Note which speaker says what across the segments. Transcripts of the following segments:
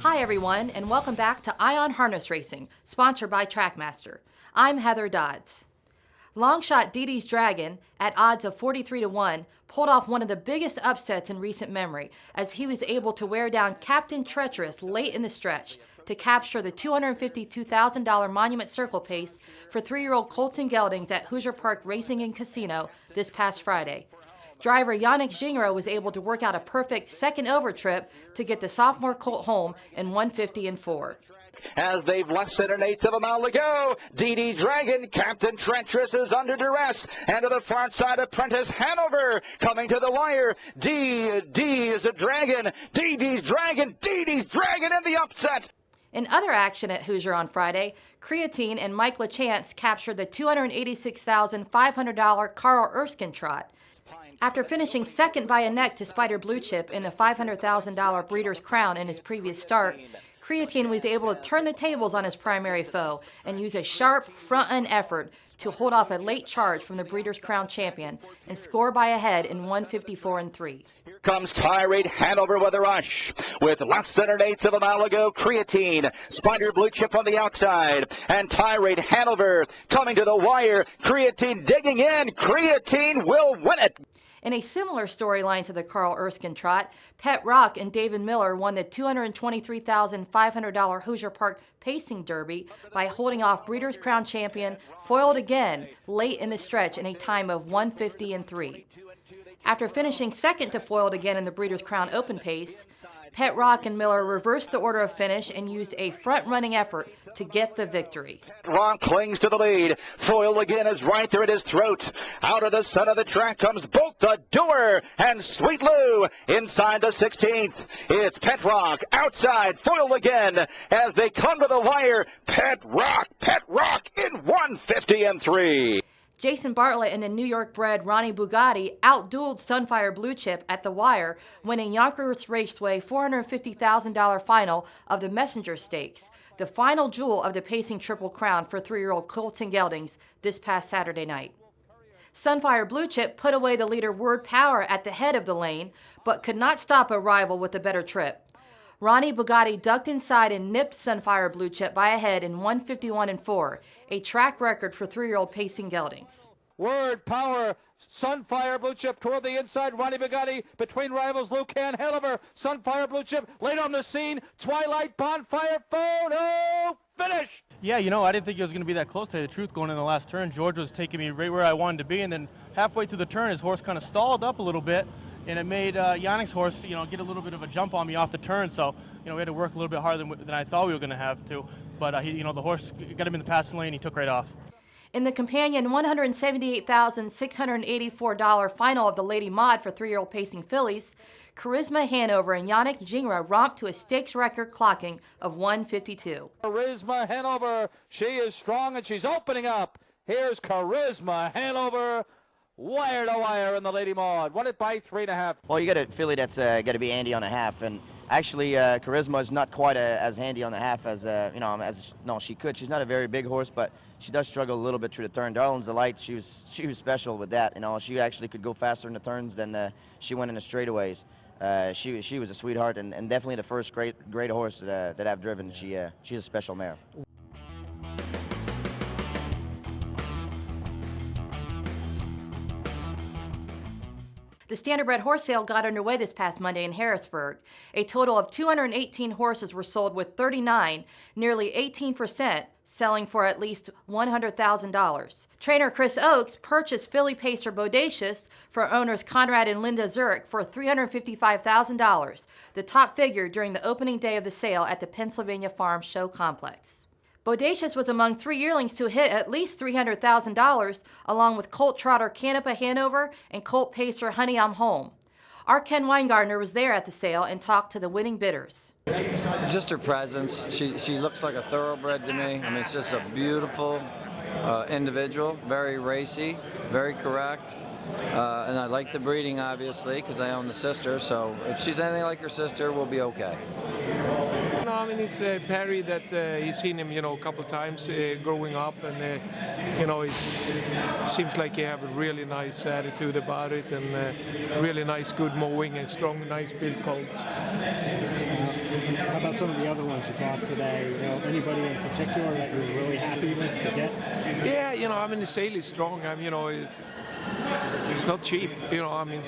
Speaker 1: Hi everyone, and welcome back to Ion Harness Racing, sponsored by Trackmaster. I'm Heather Dodds. Longshot Dee Dee's Dragon, at odds of 43-1, pulled off one of the biggest upsets in recent memory as he was able to wear down Captain Treacherous late in the stretch to capture the $252,000 Monument Circle pace for 3-year-old Colton Geldings at Hoosier Park Racing and Casino this past Friday. Driver Yannick Gingras was able to work out a perfect second over trip to get the sophomore colt home in 150-4.
Speaker 2: As they've less than an eighth of a mile to go, Dee Dee's Dragon, Captain Treacherous is under duress, and to the far side, Apprentice Hanover coming to the wire. Dee is a Dragon, Dee Dee's Dragon in the upset.
Speaker 1: In other action at Hoosier on Friday, Creatine and Mike LaChance captured the $286,500 Carl Erskine trot. After finishing second by a neck to Spider Blue Chip in the $500,000 Breeders' Crown in his previous start, Creatine was able to turn the tables on his primary foe and use a sharp front-end effort to hold off a late charge from the Breeders' Crown champion and score by a head in 154-3.
Speaker 2: Here comes Tirade Hanover with a rush. With less than an eighth of a mile to go, Creatine, Spider Blue Chip on the outside, and Tirade Hanover coming to the wire. Creatine digging in. Creatine will win it.
Speaker 1: In a similar storyline to the Carl Erskine trot, Pet Rock and David Miller won the $223,500 Hoosier Park Pacing Derby by holding off Breeders' Crown champion Foiled Again late in the stretch in a time of 150-3. After finishing second to Foiled Again in the Breeders' Crown Open pace, Pet Rock and Miller reversed the order of finish and used a front-running effort to get the victory.
Speaker 2: Rock clings to the lead. Foiled Again is right there at his throat. Out of the center of the track comes both the Doer and Sweet Lou inside the 16th. It's Pet Rock outside. Foiled Again as they come to the wire. Pet Rock in 150-3.
Speaker 1: Jason Bartlett and the New York-bred Ronnie Bugatti outdueled Sunfire Blue Chip at the wire, winning Yonkers Raceway $450,000 final of the Messenger Stakes, the final jewel of the Pacing Triple Crown for 3-year-old Colton Geldings this past Saturday night. Sunfire Blue Chip put away the leader Word Power at the head of the lane, but could not stop a rival with a better trip. Ronnie Bugatti ducked inside and nipped Sunfire Blue Chip by a head in 151-4, a track record for 3-year-old Pacing Geldings.
Speaker 3: Word Power, Sunfire Blue Chip toward the inside. Ronnie Bugatti between rivals. Lucan Hanover, Sunfire Blue Chip late on the scene. Twilight Bonfire photo finish.
Speaker 4: Yeah, I didn't think it was going to be that close, to tell you the truth, going in the last turn. George was taking me right where I wanted to be, and then halfway through the turn, his horse kind of stalled up a little bit. And it made Yannick's horse, get a little bit of a jump on me off the turn. So, we had to work a little bit harder than I thought we were going to have to. But, the horse got him in the passing lane. He took right off.
Speaker 1: In the companion $178,684 final of the Lady Mod for 3-year-old Pacing Fillies, Charisma Hanover and Yannick Gingras romped to a stakes record clocking of 152.
Speaker 3: Charisma Hanover, she is strong and she's opening up. Here's Charisma Hanover. Wire to wire in the Lady Maud. Won it by 3.5.
Speaker 5: Well, you got a filly that's got to be handy on the half, and actually Charisma is not quite as handy on the half as she could. She's not a very big horse, but she does struggle a little bit through the turn. Darlin's Delight, she was special with that. She actually could go faster in the turns than she went in the straightaways. She was a sweetheart, and definitely the first great horse that I've driven. She's a special mare.
Speaker 1: The Standardbred Horse Sale got underway this past Monday in Harrisburg. A total of 218 horses were sold, with 39, nearly 18%, selling for at least $100,000. Trainer Chris Oakes purchased filly pacer Bodacious for owners Conrad and Linda Zurich for $355,000, the top figure during the opening day of the sale at the Pennsylvania Farm Show Complex. Bodacious was among 3 yearlings to hit at least $300,000, along with colt trotter Canapa Hanover and colt pacer Honey I'm Home. Our Ken Weingartner was there at the sale and talked to the winning bidders.
Speaker 6: Just her presence. She looks like a thoroughbred to me. It's just a beautiful individual, very racy, very correct. And I like the breeding, obviously, because I own the sister. So if she's anything like her sister, we'll be okay.
Speaker 7: mean, it's Perry that he's seen him, a couple of times growing up, and he seems like he have a really nice attitude about it, and really nice, good mowing, and strong, nice build colt.
Speaker 8: How about some of the other ones you talked today? Anybody in particular that you're really happy with to get?
Speaker 7: Yeah, I mean, the sale is strong. It's not cheap. I mean,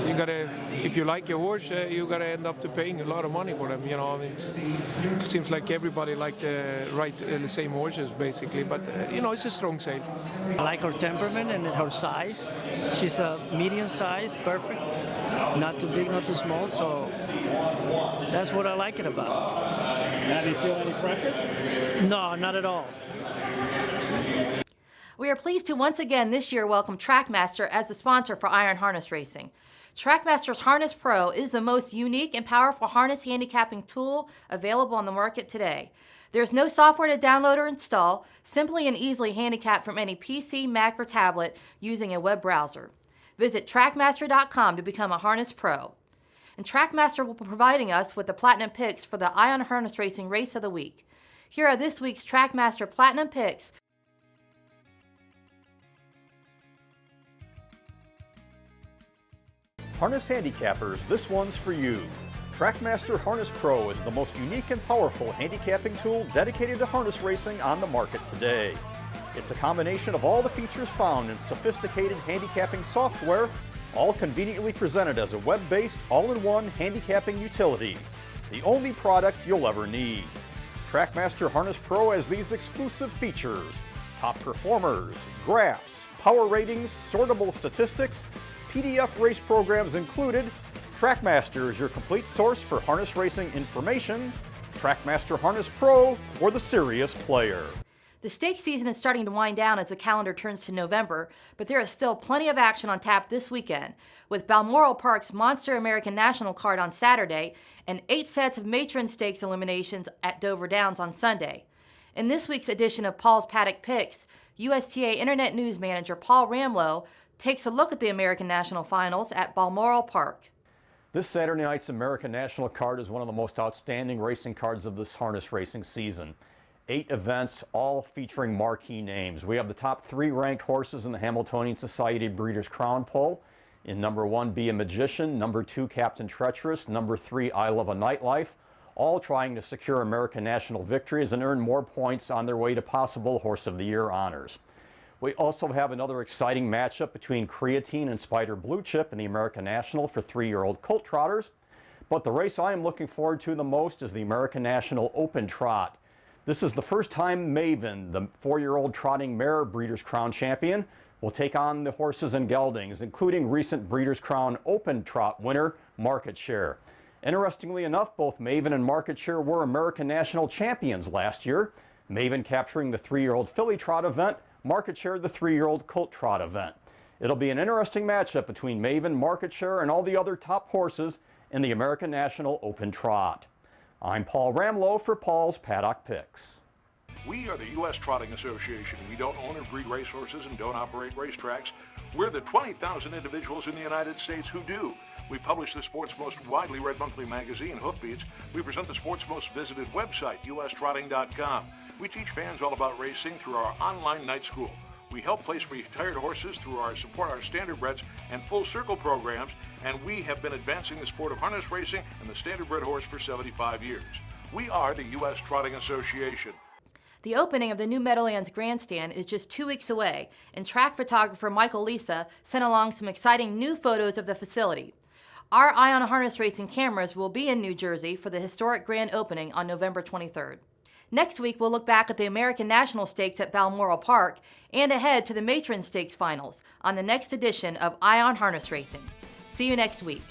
Speaker 7: you gotta, if you like your horse, you gotta end up to paying a lot of money for them. I mean, it seems like everybody like the same horses basically, but it's a strong sale.
Speaker 8: I like her temperament and her size. She's a medium size, perfect. Not too big, not too small, so that's what I like it about.
Speaker 9: Now, do you feel any pressure?
Speaker 8: No, not at all.
Speaker 1: We are pleased to once again this year welcome Trackmaster as the sponsor for Iron Harness Racing. Trackmaster's Harness Pro is the most unique and powerful harness handicapping tool available on the market today. There's no software to download or install, simply and easily handicap from any PC, Mac, or tablet using a web browser. Visit Trackmaster.com to become a Harness Pro. And Trackmaster will be providing us with the Platinum Picks for the Iron Harness Racing Race of the Week. Here are this week's Trackmaster Platinum Picks.
Speaker 9: Harness handicappers, this one's for you. Trackmaster Harness Pro is the most unique and powerful handicapping tool dedicated to harness racing on the market today. It's a combination of all the features found in sophisticated handicapping software, all conveniently presented as a web-based, all-in-one handicapping utility. The only product you'll ever need. Trackmaster Harness Pro has these exclusive features: top performers, graphs, power ratings, sortable statistics, PDF race programs included. Trackmaster is your complete source for harness racing information. Trackmaster Harness Pro for the serious player.
Speaker 1: The stakes season is starting to wind down as the calendar turns to November, but there is still plenty of action on tap this weekend, with Balmoral Park's Monster American National card on Saturday and 8 sets of Matron Stakes eliminations at Dover Downs on Sunday. In this week's edition of Paul's Paddock Picks, USTA Internet News Manager Paul Ramlow takes a look at the American National Finals at Balmoral Park.
Speaker 9: This Saturday night's American National card is one of the most outstanding racing cards of this harness racing season. 8 events, all featuring marquee names. We have the top 3 ranked horses in the Hamiltonian Society Breeders' Crown poll. In number 1, Be a Magician, number 2, Captain Treacherous, number 3, I Love a Nightlife, all trying to secure American National victories and earn more points on their way to possible Horse of the Year honors. We also have another exciting matchup between Creatine and Spider Blue Chip in the American National for 3-year-old colt trotters. But the race I am looking forward to the most is the American National Open Trot. This is the first time Maven, the 4-year-old trotting mare Breeders' Crown champion, will take on the horses and geldings, including recent Breeders' Crown Open Trot winner Market Share. Interestingly enough, both Maven and Market Share were American National champions last year, Maven capturing the 3-year-old filly trot event, Market Share the 3-year-old colt trot event. It'll be an interesting matchup between Maven, Market Share, and all the other top horses in the American National Open Trot. I'm Paul Ramlow for Paul's Paddock Picks.
Speaker 10: We are the U.S. Trotting Association. We don't own or breed racehorses and don't operate racetracks. We're the 20,000 individuals in the United States who do. We publish the sport's most widely read monthly magazine, Hoofbeats. We present the sport's most visited website, ustrotting.com. We teach fans all about racing through our online night school. We help place retired horses through our support our standardbreds and full circle programs, and we have been advancing the sport of harness racing and the standardbred horse for 75 years. We are the U.S. Trotting Association.
Speaker 1: The opening of the new Meadowlands Grandstand is just 2 weeks away, and track photographer Michael Lisa sent along some exciting new photos of the facility. Our Eye on Harness Racing cameras will be in New Jersey for the historic grand opening on November 23rd. Next week, we'll look back at the American National Stakes at Balmoral Park and ahead to the Matron Stakes finals on the next edition of Eye on Harness Racing. See you next week.